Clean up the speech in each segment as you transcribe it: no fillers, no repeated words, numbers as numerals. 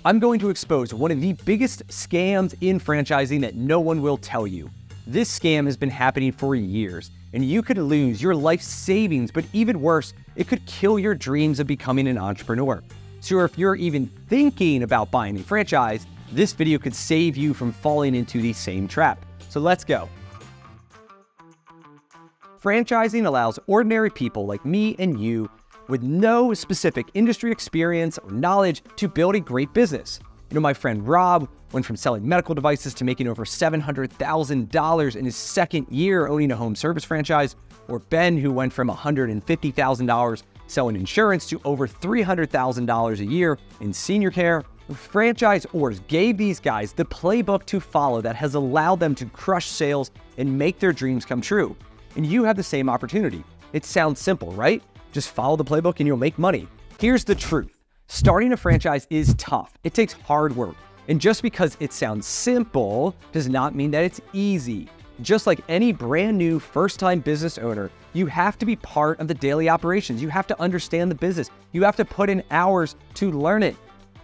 I'm going to expose one of the biggest scams in franchising that no one will tell you. This scam has been happening for years, and you could lose your life savings, but even worse, it could kill your dreams of becoming an entrepreneur. So if you're even thinking about buying a franchise, this video could save you from falling into the same trap. So let's go. Franchising allows ordinary people like me and you with no specific industry experience or knowledge to build a great business. You know, my friend Rob went from selling medical devices to making over $700,000 in his second year owning a home service franchise, or Ben, who went from $150,000 selling insurance to over $300,000 a year in senior care. Franchisors gave these guys the playbook to follow that has allowed them to crush sales and make their dreams come true. And you have the same opportunity. It sounds simple, right? Just follow the playbook and you'll make money. Here's the truth. Starting a franchise is tough. It takes hard work. And just because it sounds simple does not mean that it's easy. Just like any brand new first-time business owner, you have to be part of the daily operations. You have to understand the business. You have to put in hours to learn it.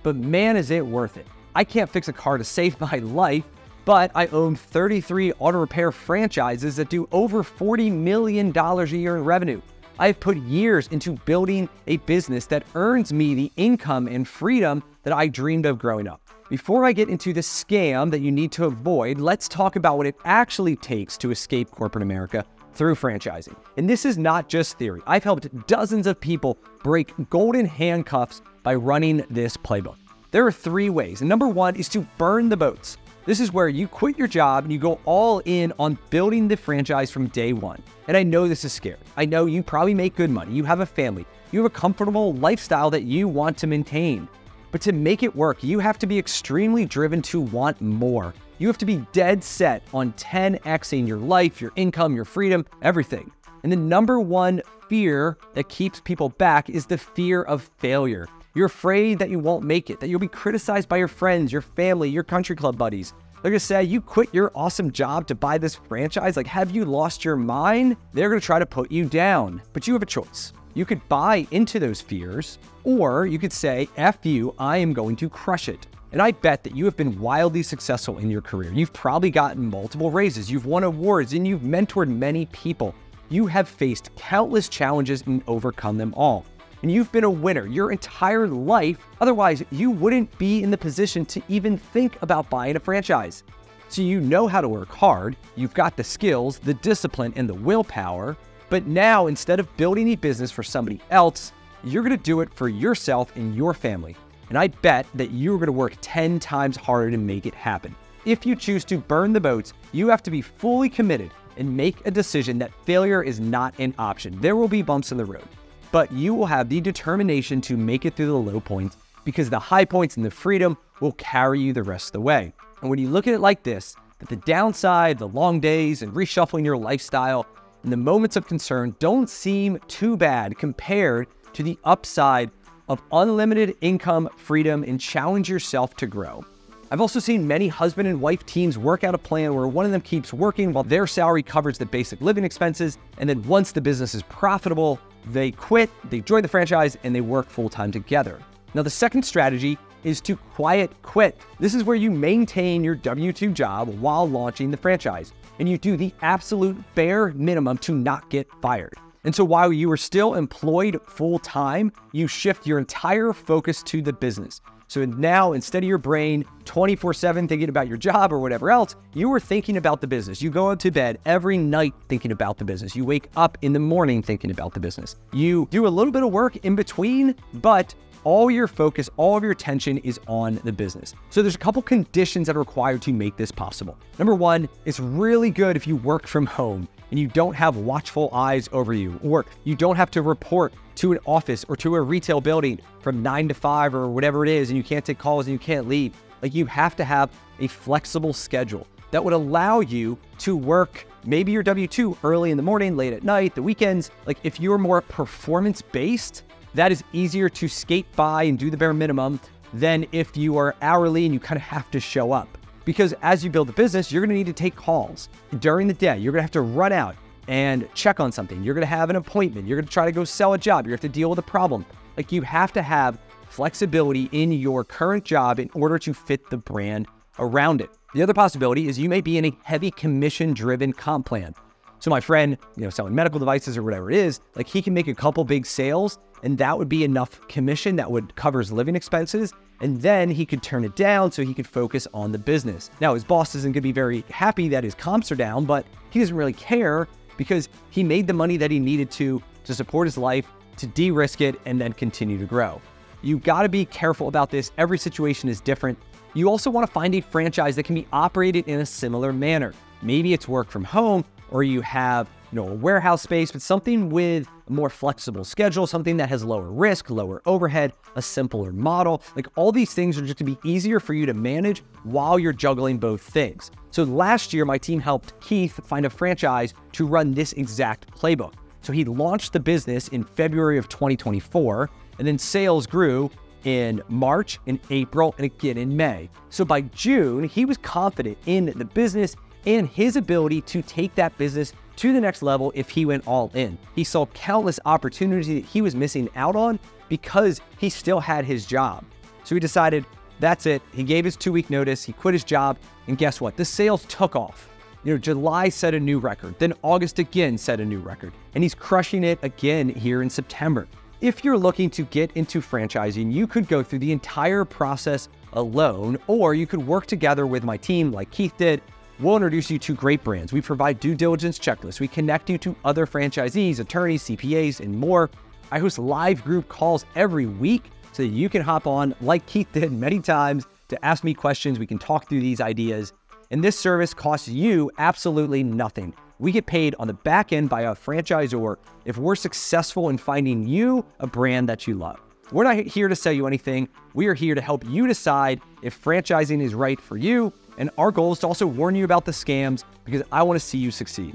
But man, is it worth it. I can't fix a car to save my life, but I own 33 auto repair franchises that do over $40 million a year in revenue. I've put years into building a business that earns me the income and freedom that I dreamed of growing up. Before I get into the scam that you need to avoid, let's talk about what it actually takes to escape corporate America through franchising. And this is not just theory. I've helped dozens of people break golden handcuffs by running this playbook. There are 3 ways. And number 1 is to burn the boats. This is where you quit your job and you go all in on building the franchise from day one. And I know this is scary. I know you probably make good money. You have a family. You have a comfortable lifestyle that you want to maintain. But to make it work, you have to be extremely driven to want more. You have to be dead set on 10xing your life, your income, your freedom, everything. And the number 1 fear that keeps people back is the fear of failure. You're afraid that you won't make it, that you'll be criticized by your friends, your family, your country club buddies. They're gonna say, you quit your awesome job to buy this franchise? Like, have you lost your mind? They're gonna try to put you down, but you have a choice. You could buy into those fears, or you could say, F you, I am going to crush it. And I bet that you have been wildly successful in your career. You've probably gotten multiple raises, you've won awards, and you've mentored many people. You have faced countless challenges and overcome them all. And you've been a winner your entire life. Otherwise, you wouldn't be in the position to even think about buying a franchise. So you know how to work hard, you've got the skills, the discipline, and the willpower. But now, instead of building a business for somebody else, you're gonna do it for yourself and your family. And I bet that you're gonna work 10 times harder to make it happen. If you choose to burn the boats, you have to be fully committed and make a decision that failure is not an option. There will be bumps in the road, but you will have the determination to make it through the low points, because the high points and the freedom will carry you the rest of the way. And when you look at it like this, that the downside, the long days, and reshuffling your lifestyle, and the moments of concern don't seem too bad compared to the upside of unlimited income, freedom, and challenge yourself to grow. I've also seen many husband and wife teams work out a plan where one of them keeps working while their salary covers the basic living expenses, and then once the business is profitable, they quit, they join the franchise, and they work full-time together. Now, the second strategy is to quiet quit. This is where you maintain your W-2 job while launching the franchise, and you do the absolute bare minimum to not get fired. And so while you are still employed full-time, you shift your entire focus to the business. So now, instead of your brain 24/7 thinking about your job or whatever else, you are thinking about the business. You go to bed every night thinking about the business. You wake up in the morning thinking about the business. You do a little bit of work in between, but all your focus, all of your attention is on the business. So there's a couple conditions that are required to make this possible. Number 1, it's really good if you work from home and you don't have watchful eyes over you, or you don't have to report to an office or to a retail building from 9 to 5 or whatever it is, and you can't take calls and you can't leave. Like, you have to have a flexible schedule that would allow you to work maybe your W-2 early in the morning, late at night, the weekends. Like, if you're more performance-based, that is easier to skate by and do the bare minimum than if you are hourly and you kind of have to show up. Because as you build the business, you're gonna need to take calls during the day. You're gonna have to run out and check on something. You're gonna have an appointment. You're gonna try to go sell a job. You have to deal with a problem. Like, you have to have flexibility in your current job in order to fit the brand around it. The other possibility is you may be in a heavy commission-driven comp plan. So my friend, selling medical devices or whatever it is, like he can make a couple big sales and that would be enough commission that would cover his living expenses. And then he could turn it down so he could focus on the business. Now his boss isn't gonna be very happy that his comps are down, but he doesn't really care because he made the money that he needed to support his life, to de-risk it, and then continue to grow. You gotta be careful about this. Every situation is different. You also wanna find a franchise that can be operated in a similar manner. Maybe it's work from home, or you have a warehouse space, but something with a more flexible schedule, something that has lower risk, lower overhead, a simpler model. Like all these things are just to be easier for you to manage while you're juggling both things. So last year, my team helped Keith find a franchise to run this exact playbook. So he launched the business in February of 2024, and then sales grew in March, in April, and again in May. So by June, he was confident in the business and his ability to take that business to the next level if he went all in. He saw countless opportunities that he was missing out on because he still had his job. So he decided, that's it. He gave his 2-week notice, he quit his job, and guess what? The sales took off. July set a new record, then August again set a new record, and he's crushing it again here in September. If you're looking to get into franchising, you could go through the entire process alone, or you could work together with my team like Keith did. We'll introduce you to great brands. We provide due diligence checklists. We connect you to other franchisees, attorneys, CPAs, and more. I host live group calls every week so that you can hop on like Keith did many times to ask me questions. We can talk through these ideas. And this service costs you absolutely nothing. We get paid on the back end by a franchisor if we're successful in finding you a brand that you love. We're not here to sell you anything. We are here to help you decide if franchising is right for you. And our goal is to also warn you about the scams because I want to see you succeed.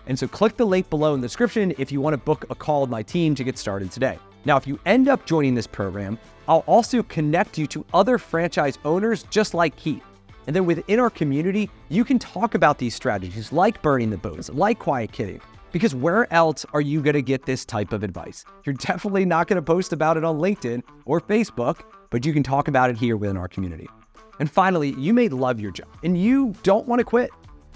And so click the link below in the description if you want to book a call with my team to get started today. Now, if you end up joining this program, I'll also connect you to other franchise owners just like Keith. And then within our community, you can talk about these strategies like burning the boats, like quiet quitting, because where else are you going to get this type of advice? You're definitely not going to post about it on LinkedIn or Facebook, but you can talk about it here within our community. And finally, you may love your job and you don't want to quit,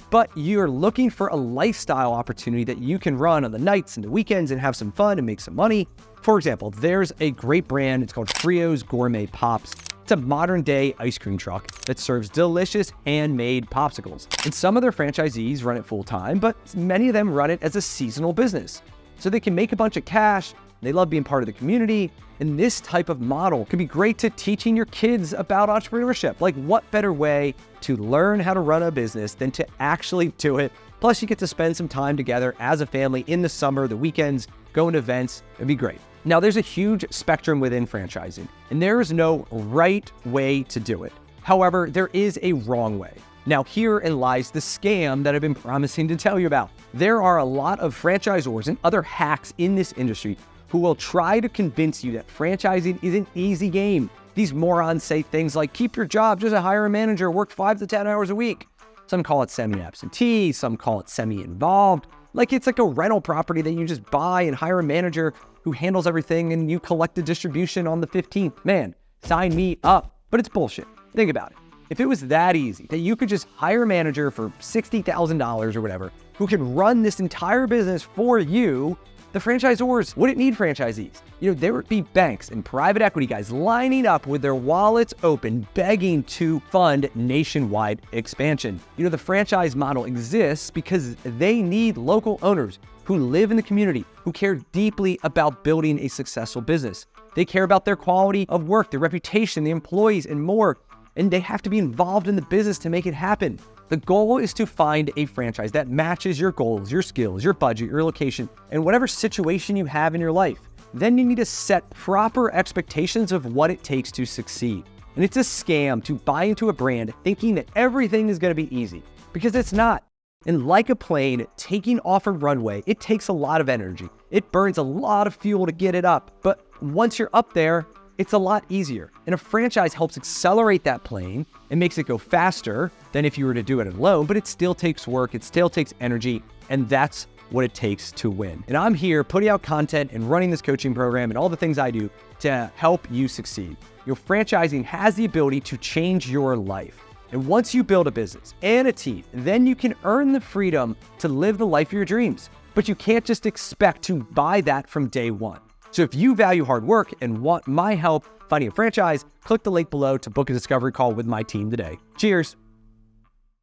but you're looking for a lifestyle opportunity that you can run on the nights and the weekends and have some fun and make some money. For example, there's a great brand. It's called Trio's Gourmet Pops. It's a modern day ice cream truck that serves delicious handmade popsicles. And some of their franchisees run it full time, but many of them run it as a seasonal business. So they can make a bunch of cash. They love being part of the community. And this type of model can be great to teaching your kids about entrepreneurship. Like what better way to learn how to run a business than to actually do it? Plus you get to spend some time together as a family in the summer, the weekends, going to events. It'd be great. Now there's a huge spectrum within franchising and there is no right way to do it. However, there is a wrong way. Now herein lies the scam that I've been promising to tell you about. There are a lot of franchisors and other hacks in this industry who will try to convince you that franchising is an easy game. These morons say things like, keep your job, just hire a manager, work 5 to 10 hours a week. Some call it semi-absentee, some call it semi-involved. Like it's like a rental property that you just buy and hire a manager who handles everything and you collect the distribution on the 15th. Man, sign me up. But it's bullshit. Think about it. If it was that easy, that you could just hire a manager for $60,000 or whatever, who can run this entire business for you, the franchisors wouldn't need franchisees. There would be banks and private equity guys lining up with their wallets open, begging to fund nationwide expansion. The franchise model exists because they need local owners who live in the community, who care deeply about building a successful business. They care about their quality of work, their reputation, the employees, and more. And they have to be involved in the business to make it happen. The goal is to find a franchise that matches your goals, your skills, your budget, your location, and whatever situation you have in your life. Then you need to set proper expectations of what it takes to succeed. And it's a scam to buy into a brand thinking that everything is going to be easy, because it's not. And like a plane taking off a runway, it takes a lot of energy. It burns a lot of fuel to get it up. But once you're up there, it's a lot easier. And a franchise helps accelerate that plane and makes it go faster than if you were to do it alone, but it still takes work, it still takes energy, and that's what it takes to win. And I'm here putting out content and running this coaching program and all the things I do to help you succeed. Franchising has the ability to change your life. And once you build a business and a team, then you can earn the freedom to live the life of your dreams. But you can't just expect to buy that from day one. So if you value hard work and want my help finding a franchise, click the link below to book a discovery call with my team today. Cheers.